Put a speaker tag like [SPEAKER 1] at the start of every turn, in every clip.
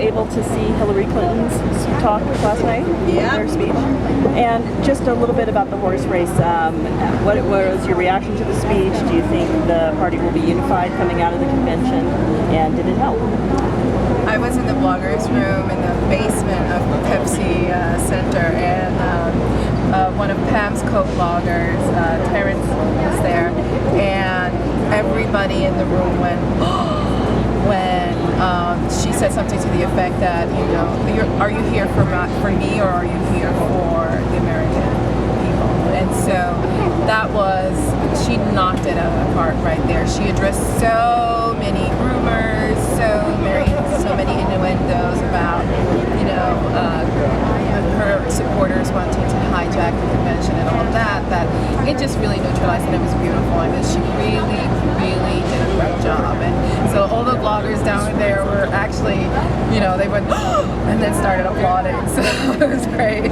[SPEAKER 1] able to see Hillary Clinton's talk last night?
[SPEAKER 2] Yeah.
[SPEAKER 1] Their speech? And just a little bit about the horse race. What was your reaction to the speech? Do you think the party will be unified coming out of the convention? And did it help?
[SPEAKER 3] I was in the bloggers room in the basement of Pepsi Center, and one of Pam's co-bloggers, Terrence, was there, and everybody in the room went when she said something to the effect that, you know, are you here for me, or are you here for the American people? And so that was, she knocked it out of the park right there. She addressed so many rumors, so many innuendos about, you know, her supporters wanting to hijack the convention and all of that, that it just really neutralized, and it was beautiful. I mean, she really did a great job. And so all the bloggers down there were actually, you know, they went, and then started applauding. So it was great.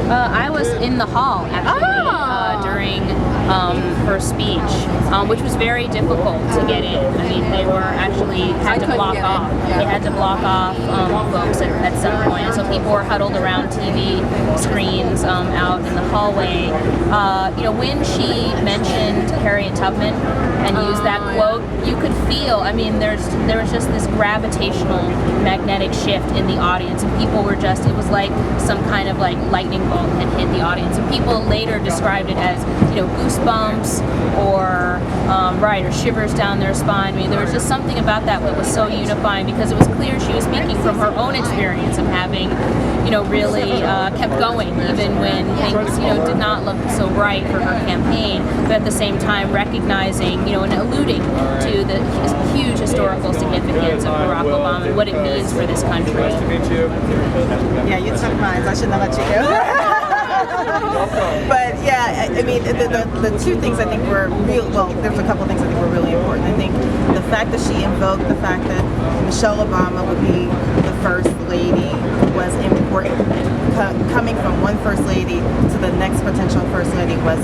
[SPEAKER 4] I was in the hall, actually, during her speech, which was very difficult to get in. I mean, they were actually had to block off. They had to block off folks at some point. So people were huddled around TV screens out in the hallway. You know, when she mentioned Harriet Tubman and used that quote, you could feel, I mean, there was just this gravitational magnetic shift in the audience, and people were just, it was like some kind of like lightning bolt had hit the audience, and people later described it as, you know, goosebumps or or shivers down their spine. I mean, there was just something about that was so unifying, because it was clear she was speaking from her own experience of having, you know, really kept going even when things, you know, did not look so bright for her campaign, but at the same time recognizing, you know, and alluding to the huge historical significance of Barack Obama and what it means for this country.
[SPEAKER 2] Yeah, you took mine. I shouldn't have let you go. But yeah, I mean, the two things I think were real. Well, there's a couple things I think were really important. I think the fact that she invoked the fact that Michelle Obama would be the first lady was important. Coming from one first lady to the next potential first lady was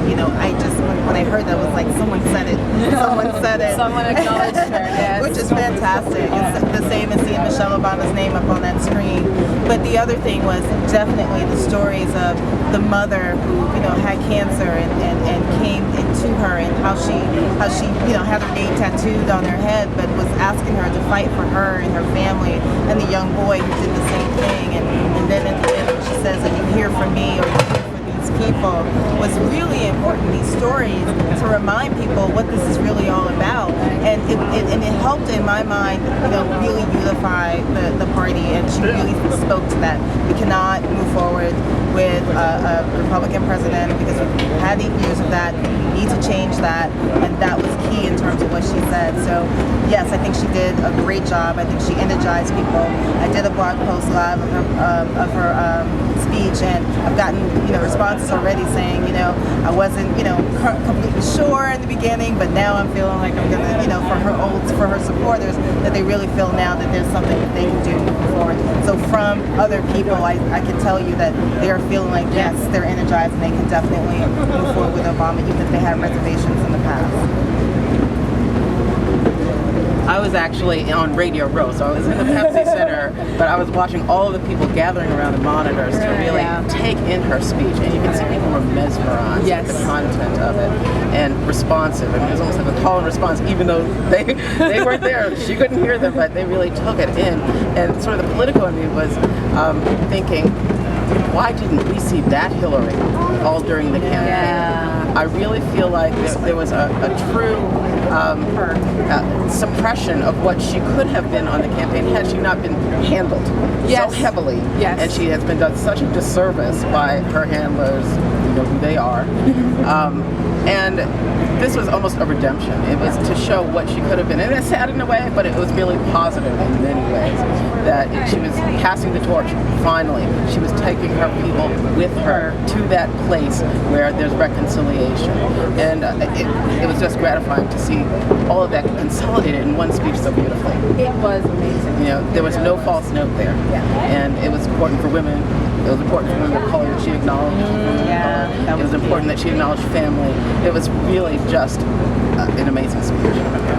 [SPEAKER 2] you know, I just when I heard that was like someone said it. Someone said it.
[SPEAKER 3] Someone acknowledged her. Yes.
[SPEAKER 2] Which is fantastic. It's the same as seeing Michelle Obama's name up on that screen. But the other thing was definitely the stories of the mother who, you know, had cancer and came into her, and how she you know, had her name tattooed on her head, but was asking her to fight for her and her family, and the young boy who did the same thing, and then at the end she says, "Are you here for me, or are you here for these people?" was really important. These stories to remind people what this is really all about, and it helped in my mind, you know, really unify the party, and she really spoke to that. We cannot move forward with a Republican president because we've had 8 years of that. We need to change that, and that was key in terms of what she said. So yes, I think she did a great job. I think she energized people. I did a blog post live of her speech, and I've gotten, you know, responses already saying, you know, I wasn't, you know, completely sure in the beginning, but now I'm feeling like I'm gonna, you know, for her supporters, that they really feel now that there's something that they can do moving forward. So from other people, I can tell you that they are feeling like, yes, they're energized and they can definitely move forward with Obama, even if they had reservations in the past.
[SPEAKER 5] I was actually on Radio Row, so I was in the Pepsi Center, but I was watching all of the people gathering around the monitors to really take in her speech, and you can see people were mesmerized with the content of it, and responsive. I mean, it was almost like a call and response, even though they weren't there. She couldn't hear them, but they really took it in. And sort of the political in me was thinking, why didn't we see that Hillary all during the campaign?
[SPEAKER 3] Yeah.
[SPEAKER 5] I really feel like there was a true suppression of what she could have been on the campaign had she not been handled so heavily.
[SPEAKER 3] Yes.
[SPEAKER 5] And she has been done such a disservice by her handlers, you know who they are. And this was almost a redemption. It was to show what she could have been. And it's sad in a way, but it was really positive in many ways. That she was passing the torch, finally. She was taking her people with her to that place where there's reconciliation. And it was just gratifying to see all of that consolidated in one speech so beautifully.
[SPEAKER 3] It was amazing.
[SPEAKER 5] You know, there was no false note there. And it was important for women. It was important for women of color that she acknowledged. It was important that she acknowledged family. It was really just an amazing speech.